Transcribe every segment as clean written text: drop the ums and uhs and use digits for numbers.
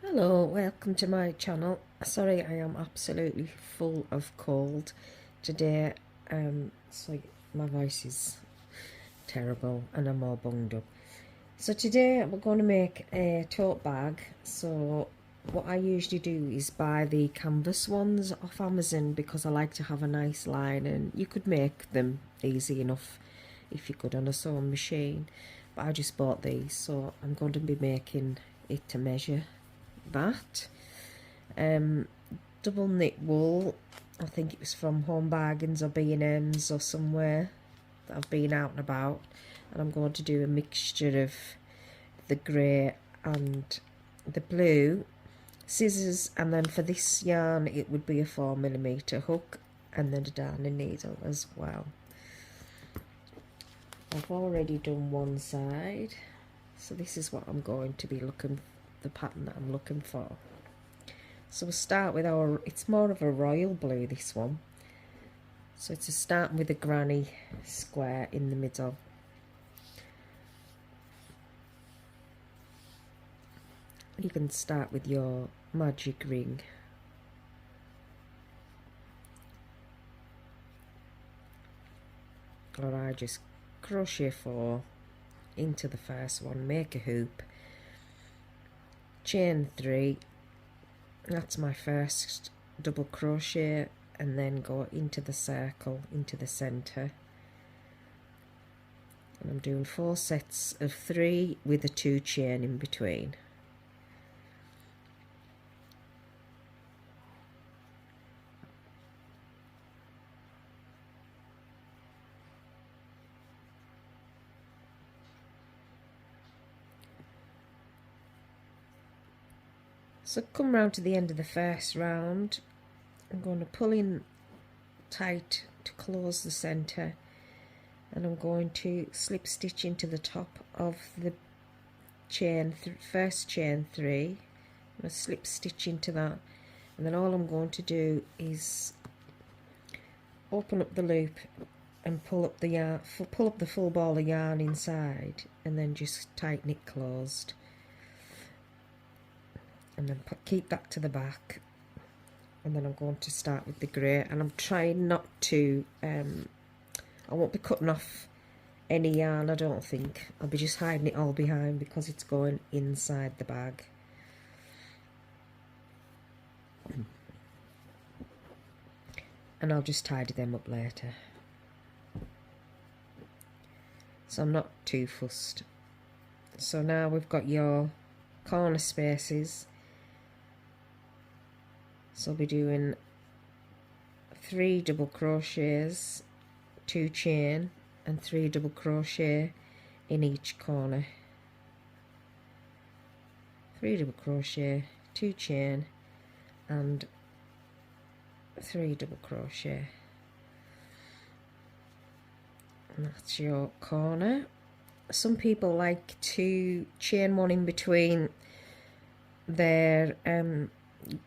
Hello, welcome to my channel. Sorry, I am absolutely full of cold today. So my voice is terrible and I'm all bunged up. So today we're going to make a tote bag. So what I usually do is buy the canvas ones off Amazon because I like to have a nice line, and you could make them easy enough if you could on a sewing machine. But I just bought these, so I'm going to be making it to measure that. Double knit wool. I think it was from Home Bargains or B&M's or somewhere that I've been out and about. And I'm going to do a mixture of the grey and the blue. Scissors, and then for this yarn it would be a 4mm hook and then a darning needle as well. I've already done one side, so this is what I'm going to be looking, the pattern that I'm looking for. So we'll start with it's more of a royal blue, this one. So it's starting with a granny square in the middle. You can start with your magic ring. Or I just crochet 4 into the first one, make a hoop, chain 3, that's my first double crochet, and then go into the circle, into the center. And I'm doing 4 sets of 3 with a 2 chain in between. So come round to the end of the first round. I'm going to pull in tight to close the center, and I'm going to slip stitch into the top of the chain, first chain 3. I'm going to slip stitch into that, and then all I'm going to do is open up the loop and pull up the yarn, pull up the full ball of yarn inside, and then just tighten it closed. And then keep that to the back, and then I'm going to start with the grey, and I'm trying not to I won't be cutting off any yarn, I don't think. I'll be just hiding it all behind because it's going inside the bag. And I'll just tidy them up later, so I'm not too fussed. So now we've got your corner spaces. So I'll be doing 3 double crochets, 2 chain, and 3 double crochet in each corner. 3 double crochet, 2 chain, and 3 double crochet. And that's your corner. Some people like to chain one in between their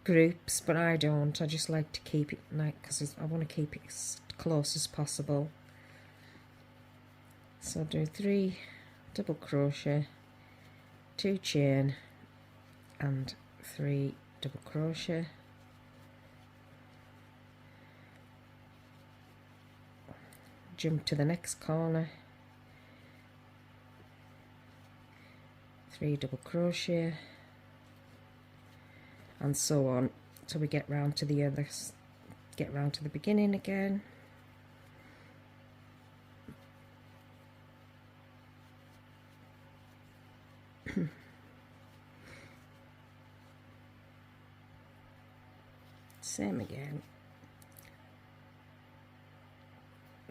groups, but I don't. I just like to keep it like, because I want to keep it as close as possible. So I'll do 3 double crochet, 2 chain, and 3 double crochet. Jump to the next corner, 3 double crochet, and so on till we get round to the others, get round to the beginning again. Same again.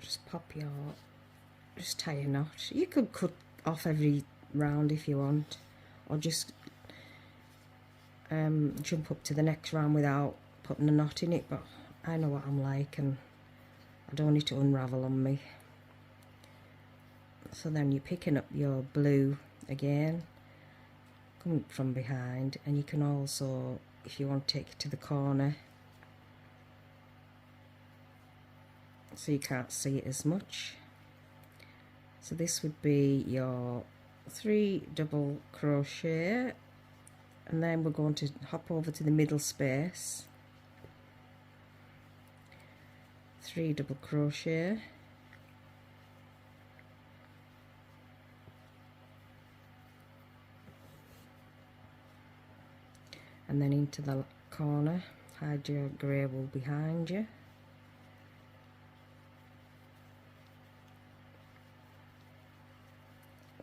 Just just tie a knot. You could cut off every round if you want, or just jump up to the next round without putting a knot in it, but I know what I'm like and I don't want it to unravel on me. So then you're picking up your blue again, coming from behind, and you can also, if you want to take it to the corner so you can't see it as much. So this would be your 3 double crochet, and then we're going to hop over to the middle space, 3 double crochet, and then into the corner, hide your grey wool behind you,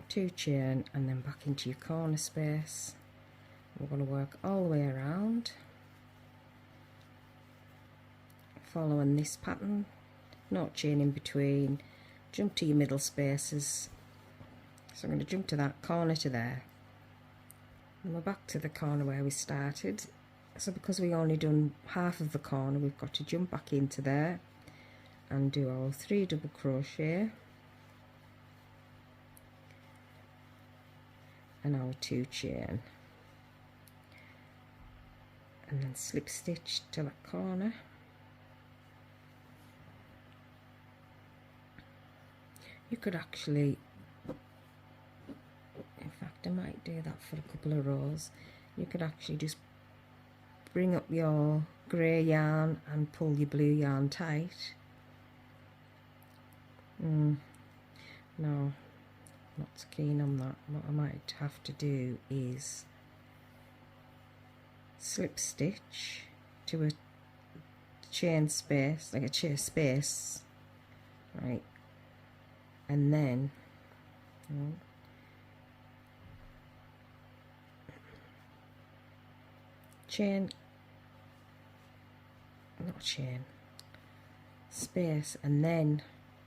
two chain, and then back into your corner space. We're going to work all the way around, following this pattern, no chain in between, jump to your middle spaces. So I'm going to jump to that corner to there, and we're back to the corner where we started. So because we only done half of the corner, we've got to jump back into there and do our 3 double crochet and our 2 chain, and then slip stitch to that corner. You could actually, in fact I might do that for a couple of rows, you could actually just bring up your grey yarn and pull your blue yarn tight. No, not so keen on that. What I might have to do is slip stitch to a chain space, like a chain space, right, and then chain, not chain, space, and then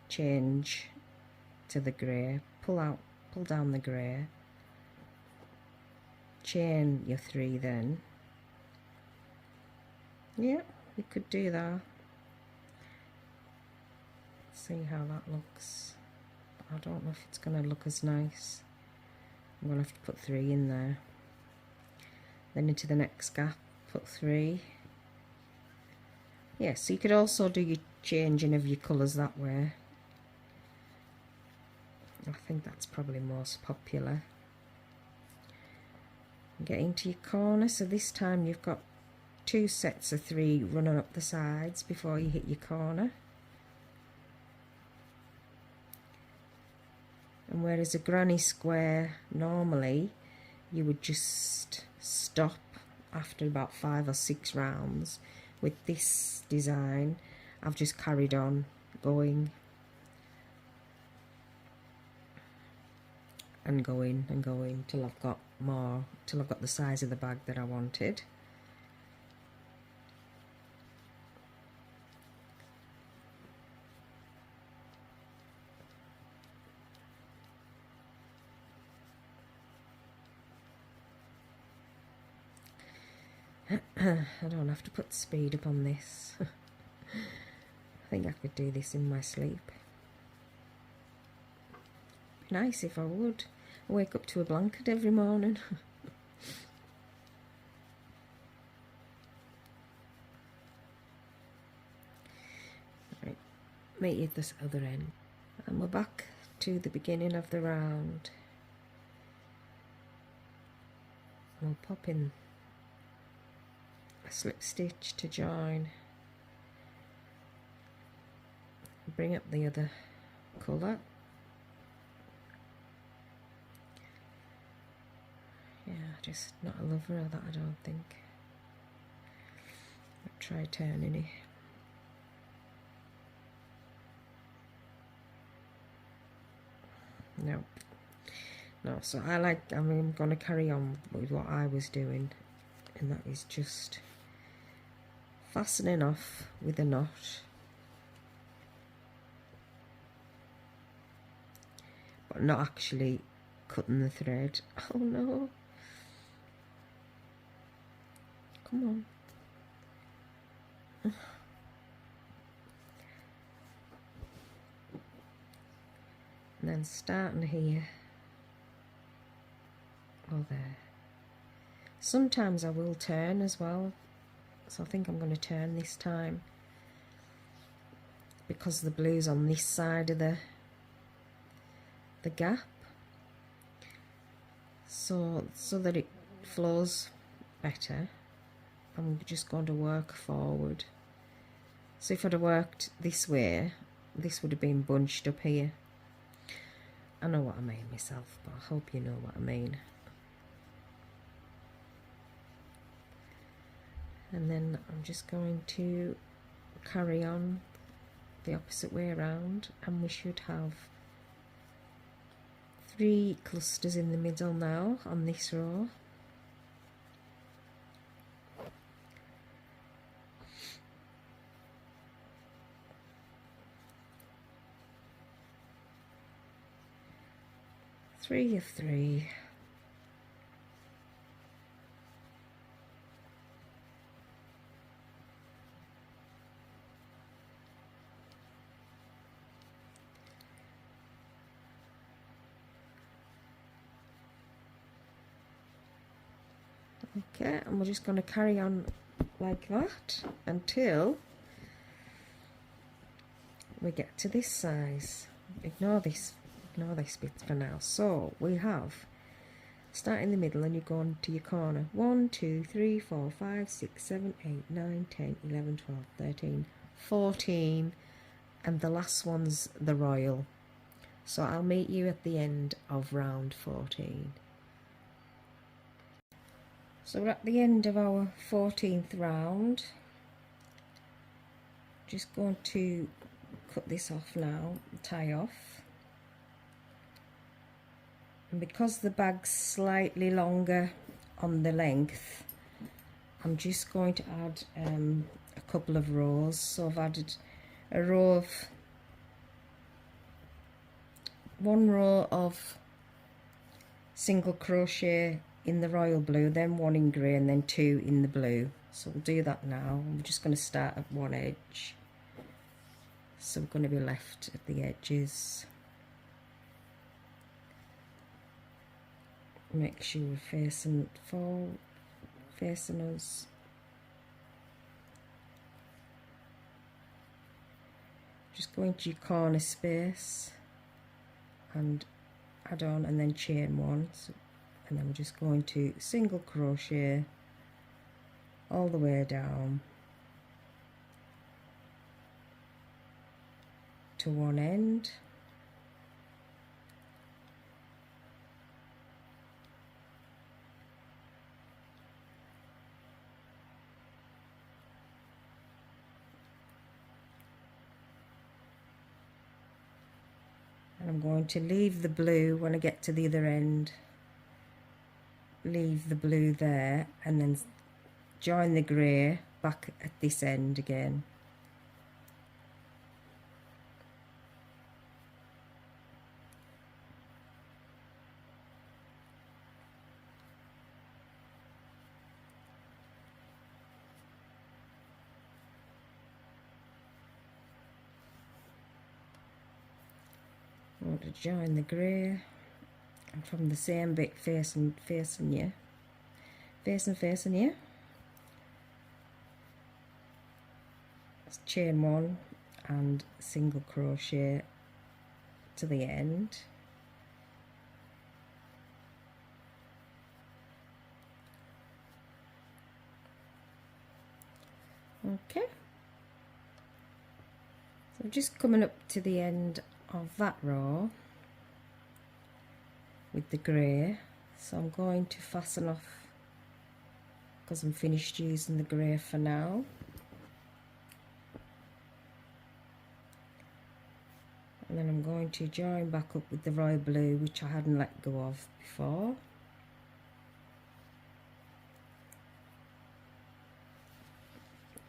change to the grey, pull down the grey, chain your 3 then. Yeah, we could do that. See how that looks. I don't know if it's going to look as nice. I'm going to have to put 3 in there. Then into the next gap, put 3. Yeah, so you could also do your changing of your colours that way. I think that's probably most popular. Get into your corner, so this time you've got 2 sets of 3 running up the sides before you hit your corner. And whereas a granny square, normally you would just stop after about 5 or 6 rounds, with this design I've just carried on going and going and going till I've got more, till I've got the size of the bag that I wanted. I don't have to put speed up on this. I think I could do this in my sleep. Be nice if I would. I wake up to a blanket every morning. Right, meet you at this other end. And we're back to the beginning of the round. We'll pop in a slip stitch to join, bring up the other colour. Yeah, just not a lover of that, I don't think. I'll try turning it. No, so I'm going to carry on with what I was doing, and that is just fastening off with a knot, but not actually cutting the thread. Oh no, come on. And then starting here, oh there. Sometimes I will turn as well, so I think I'm going to turn this time, because the blue's on this side of the gap, so that it flows better, I'm just going to work forward. So if I'd have worked this way, this would have been bunched up here. I know what I mean myself, but I hope you know what I mean. And then I'm just going to carry on the opposite way around, and we should have 3 clusters in the middle now on this row. Three of 3. Okay, and we're just going to carry on like that until we get to this size. Ignore this bit for now. So we have, start in the middle and you go on to your corner. 1, 2, 3, 4, 5, 6, 7, 8, 9, 10, 11, 12, 13, 14, and the last one's the royal. So I'll meet you at the end of round 14. So we're at the end of our 14th round. Just going to cut this off now, tie off. And because the bag's slightly longer on the length, I'm just going to add a couple of rows. So I've added a row of, 1 row of single crochet in the royal blue, then 1 in grey, and then 2 in the blue. So we'll do that now. We're just going to start at one edge, so we're going to be left at the edges. Make sure we're facing us. Just go into your corner space and add on, and then chain 1. So, and then we're just going to single crochet all the way down to one end, and I'm going to leave the blue when I get to the other end. Leave the blue there and then join the grey back at this end again. I want to join the grey, and from the same bit facing you, chain 1 and single crochet to the end. Okay, so I'm just coming up to the end of that row with the grey, so I'm going to fasten off because I'm finished using the grey for now. And then I'm going to join back up with the royal blue, which I hadn't let go of before.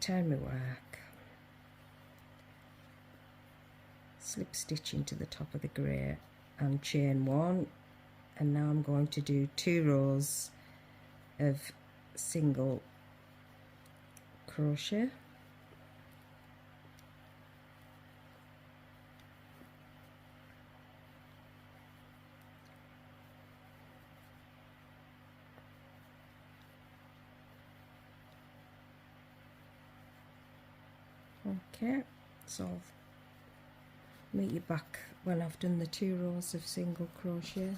Turn my work, slip stitch into the top of the grey and chain 1, and now I'm going to do 2 rows of single crochet. Okay, so I'll meet you back when I've done the 2 rows of single crochet.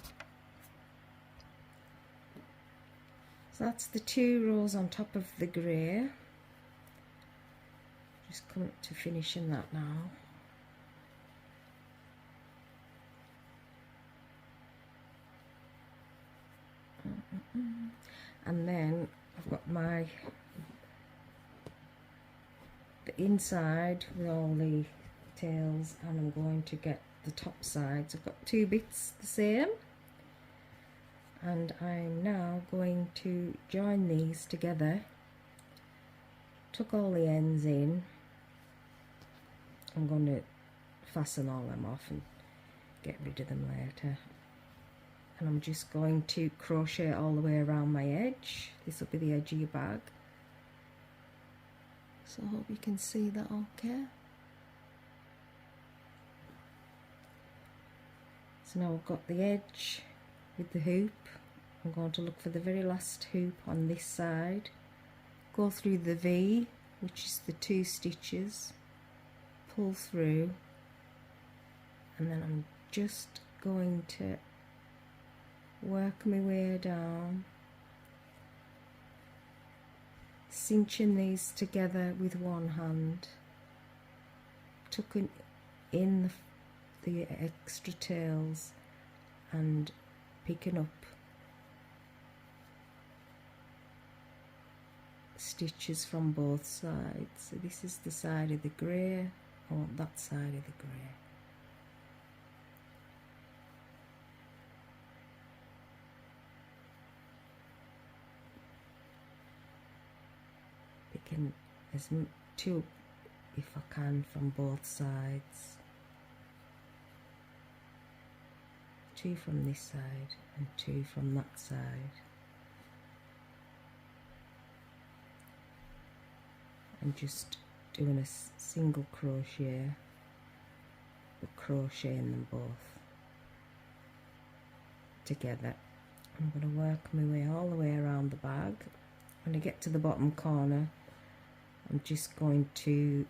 So that's the 2 rows on top of the grey. Just coming to finishing that now. And then I've got the inside with all the tails, and I'm going to get the top sides. I've got 2 bits the same, and I'm now going to join these together. Tuck all the ends in. I'm going to fasten all them off and get rid of them later. And I'm just going to crochet all the way around my edge. This will be the edge of your bag. So I hope you can see that okay. So now I've got the edge with the hoop. I'm going to look for the very last hoop on this side. Go through the V, which is the 2 stitches. Pull through. And then I'm just going to work my way down, cinching these together with one hand, tucking in the extra tails and picking up stitches from both sides. So this is the side of the grey, or that side of the grey. Picking as 2 if I can from both sides. 2 from this side and 2 from that side. And just doing a single crochet, but crocheting them both together. I'm going to work my way all the way around the bag. When I get to the bottom corner, I'm just going to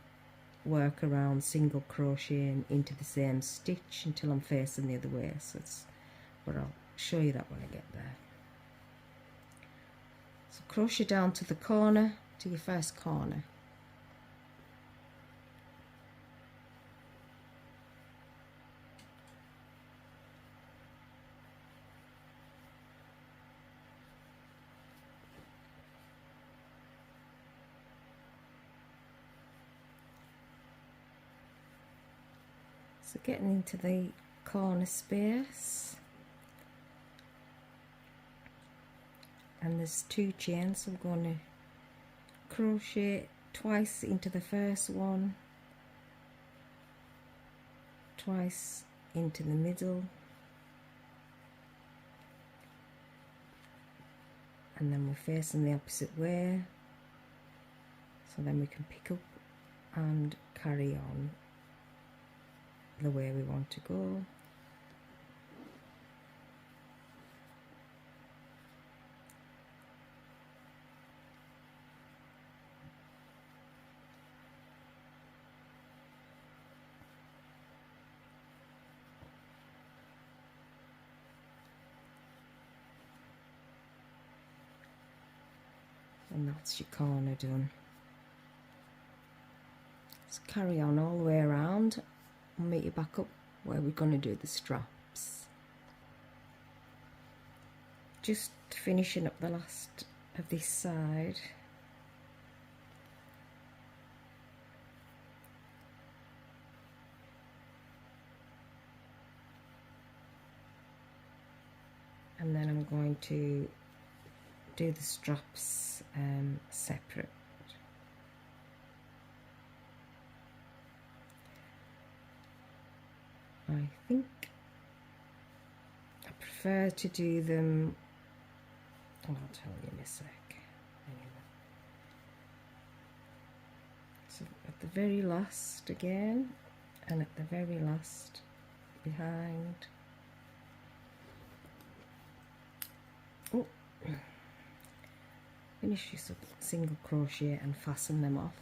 work around single crocheting into the same stitch until I'm facing the other way. So but I'll show you that when I get there. So crochet down to the corner, to your first corner. So getting into the corner space, and there's 2 chains, so I'm going to crochet twice into the first one, twice into the middle, and then we're facing the opposite way, so then we can pick up and carry on the way we want to go. And that's your corner done. So carry on all the way around. I'll meet you back up where we're going to do the straps. Just finishing up the last of this side. And then I'm going to do the straps separate. I think I prefer to do them, I'll tell you in a sec. Anyway. So at the very last again, and at the very last behind. Oh, finish your single crochet and fasten them off.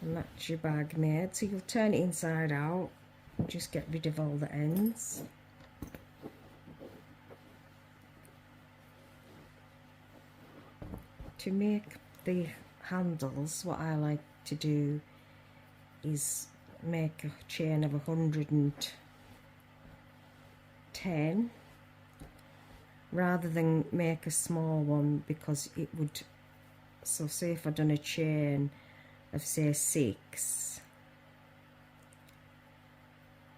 And that's your bag made. So you'll turn it inside out and just get rid of all the ends. to make the handles, what I like to do is make a chain of 110 rather than make a small one, because it would, so say if I'd done a chain of say 6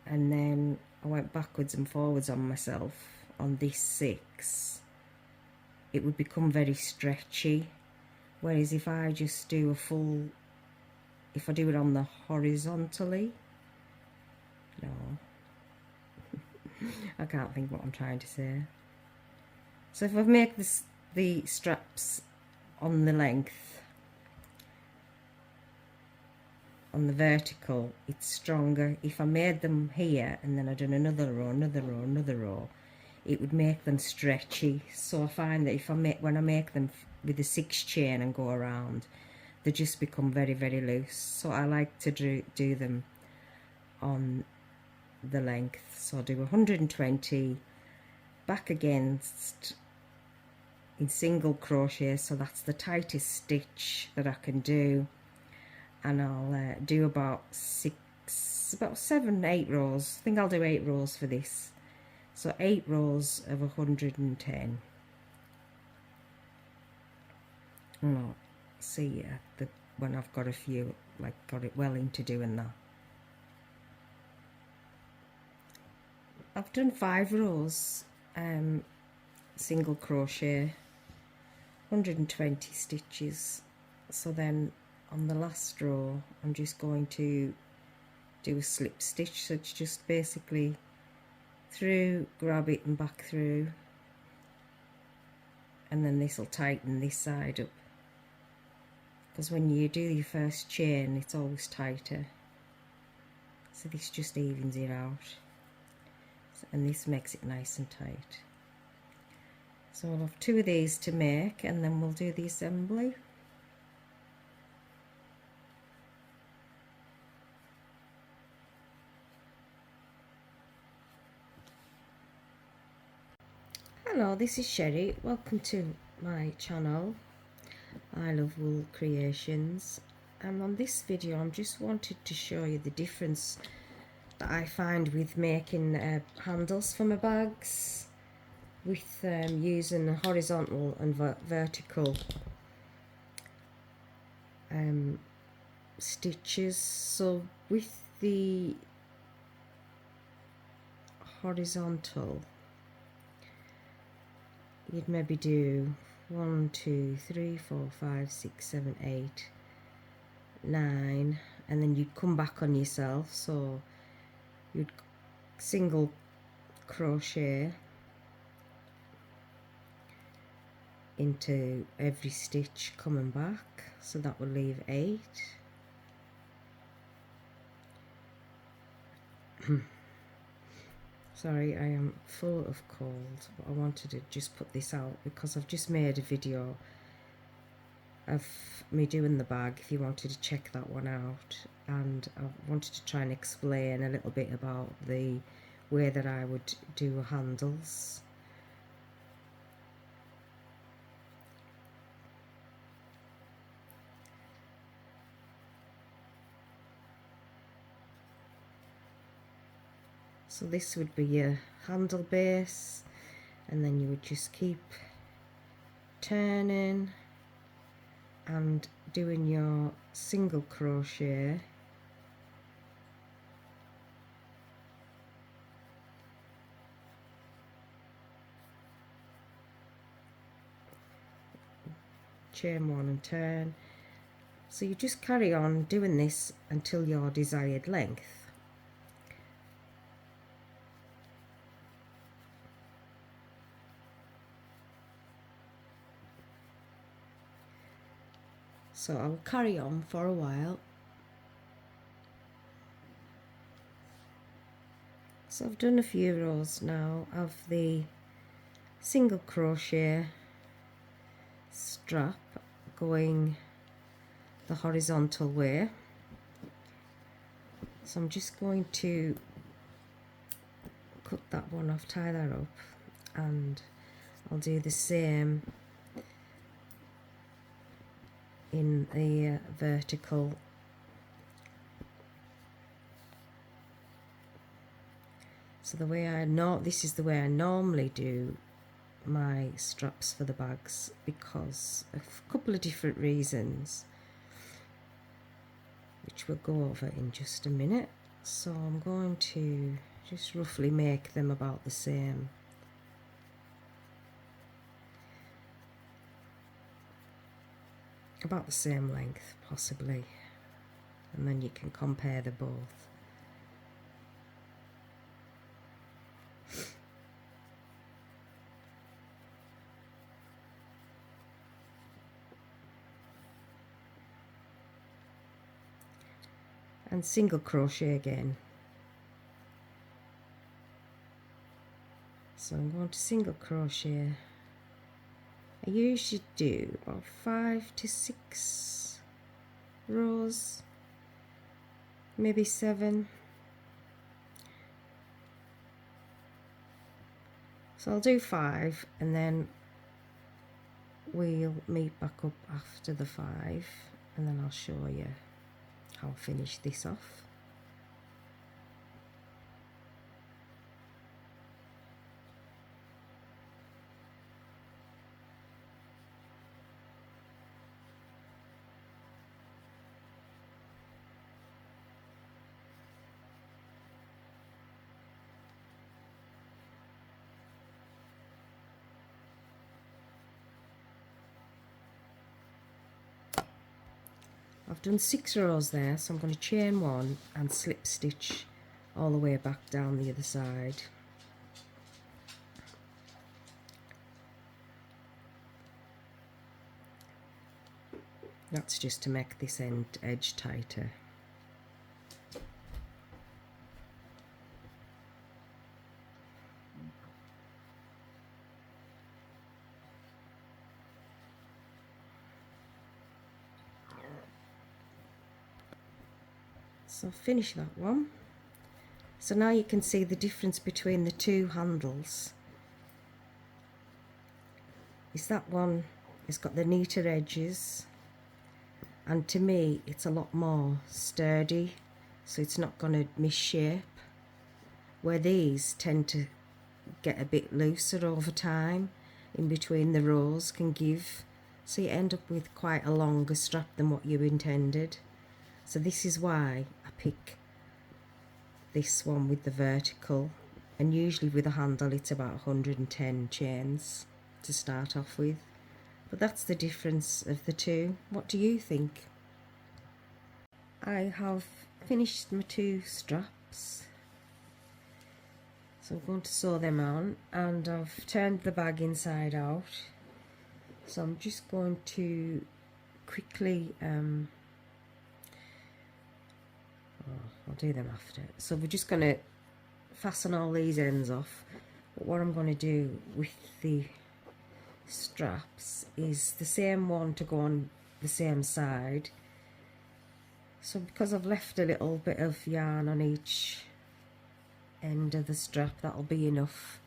and then I went backwards and forwards on myself on this 6, it would become very stretchy. Whereas if I just do a full, if I do it on the horizontally, no, I can't think what I'm trying to say. So if I make this, the straps on the length, on the vertical, it's stronger. If I made them here and then I done another row, another row, another row, it would make them stretchy. So I find that if I make, when I make them with a 6 chain and go around, they just become very, very loose. So I like to do them on the length. So I do 120 back against in single crochet, so that's the tightest stitch that I can do, and I'll do about 7, 8 rows. I think I'll do 8 rows for this, so 8 rows of 110. And I'll see you when I've got a few, like got it well into doing that. I've done 5 rows single crochet, 120 stitches. So then on the last row I'm just going to do a slip stitch, so it's just basically through, grab it and back through, and then this will tighten this side up, because when you do your first chain it's always tighter, so this just evens it out, and this makes it nice and tight. So I'll have 2 of these to make, and then we'll do the assembly. Hello, this is Sherry. Welcome to my channel. I love wool creations, and on this video I'm just wanted to show you the difference that I find with making handles for my bags, with using horizontal and vertical stitches. So with the horizontal, you'd maybe do 1, 2, 3, 4, 5, 6, 7, 8, 9, and then you'd come back on yourself, so you'd single crochet into every stitch coming back, so that will leave 8. Sorry, I am full of cold, but I wanted to just put this out because I've just made a video of me doing the bag, if you wanted to check that one out, and I wanted to try and explain a little bit about the way that I would do handles. So this would be your handle base, and then you would just keep turning and doing your single crochet chain 1 and turn. So you just carry on doing this until your desired length. So I'll carry on for a while. So I've done a few rows now of the single crochet strap going the horizontal way. So I'm just going to cut that one off, tie that up, and I'll do the same in the vertical. So the way this is the way I normally do my straps for the bags, because of a couple of different reasons, which we'll go over in just a minute. So I'm going to just roughly make them about the same. About the same length possibly, and then you can compare the both. And single crochet again. So I'm going to single crochet. I usually do about 5 to 6 rows, maybe 7. So I'll do 5 and then we'll meet back up after the 5 and then I'll show you how I finish this off. I've done 6 rows there, so I'm going to chain 1 and slip stitch all the way back down the other side. That's just to make this end edge tighter. So finish that one. So now you can see the difference between the two handles. Is that one has got the neater edges, and to me it's a lot more sturdy, so it's not going to misshape, where these tend to get a bit looser over time in between the rows, can give, so you end up with quite a longer strap than what you intended. So this is why I pick this one with the vertical, and usually with a handle it's about 110 chains to start off with. But that's the difference of the two. What do you think? I have finished my 2 straps, so I'm going to sew them on, and I've turned the bag inside out, so I'm just going to quickly I'll do them after. So we're just going to fasten all these ends off. But what I'm going to do with the straps is the same one to go on the same side. So because I've left a little bit of yarn on each end of the strap, that'll be enough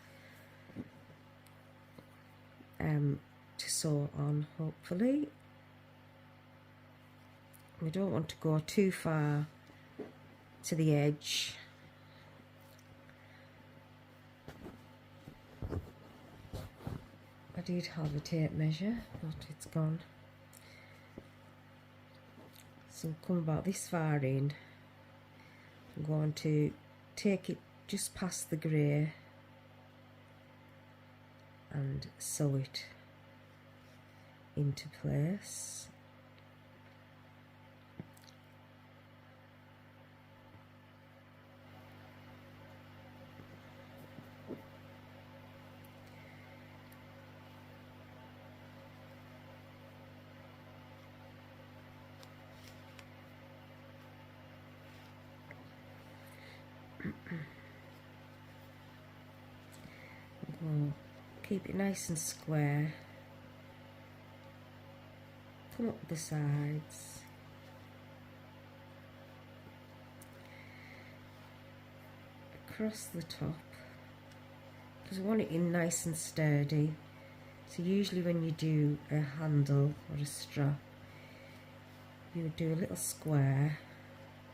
to sew on, hopefully. We don't want to go too far to the edge. I did have a tape measure, but it's gone. So come about this far in. I'm going to take it just past the grey and sew it into place. We'll keep it nice and square. Come up the sides. Across the top. Because we want it in nice and sturdy. So usually when you do a handle or a strap, you would do a little square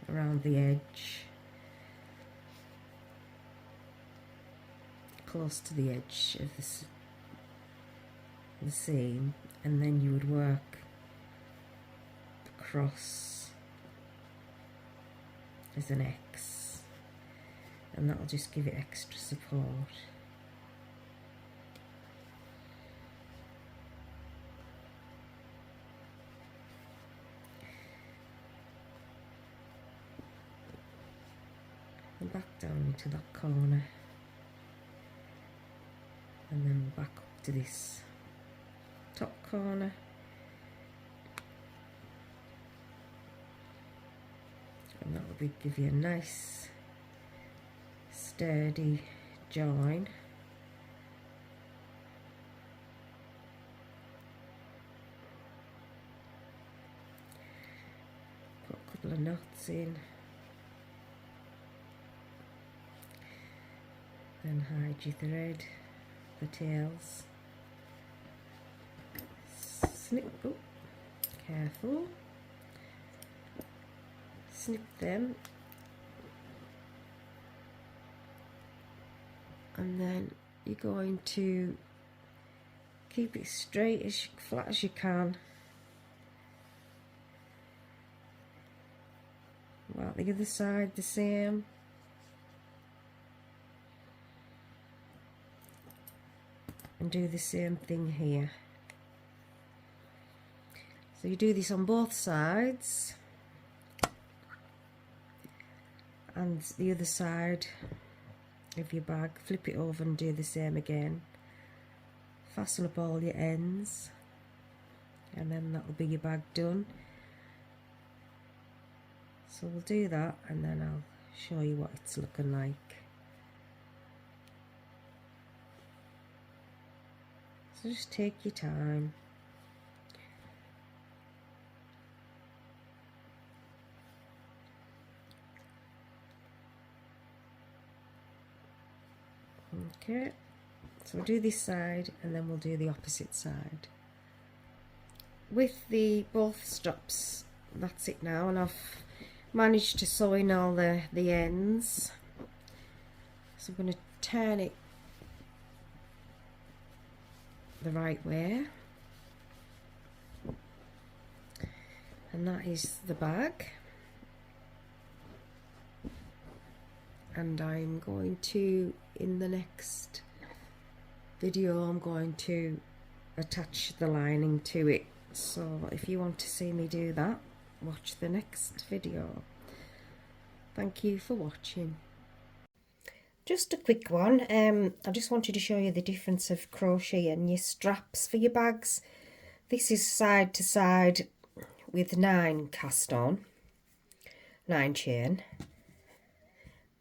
around the edge, close to the edge of the seam, and then you would work across as an X, and that'll just give it extra support. And back down into that corner, and then back up to this top corner, and that will give you a nice sturdy join. Put a couple of knots in, then hide your thread, the tails, snip, oh, careful, snip them, and then you're going to keep it straight, as flat as you can. Well, the other side the same. And do the same thing here. So you do this on both sides, and the other side of your bag, flip it over and do the same again. Fasten up all your ends, and then that'll be your bag done. So we'll do that, and then I'll show you what it's looking like. So just take your time. Okay, so we'll do this side and then we'll do the opposite side. With the both straps, that's it now, and I've managed to sew in all the ends. So I'm going to turn it the right way, and that is the bag. And I'm going to, in the next video, I'm going to attach the lining to it. So if you want to see me do that, watch the next video. Thank you for watching. Just a quick one. I just wanted to show you the difference of crocheting your straps for your bags. This is side to side with 9 cast on, 9 chain,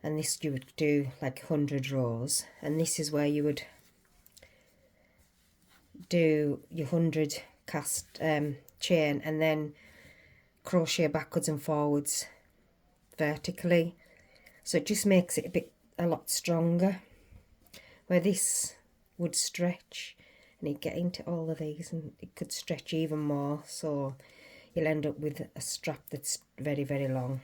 and this you would do like 100 rows, and this is where you would do your 100 cast chain and then crochet backwards and forwards vertically, so it just makes it a lot stronger, where this would stretch and you'd get into all of these and it could stretch even more, so you'll end up with a strap that's very, very long.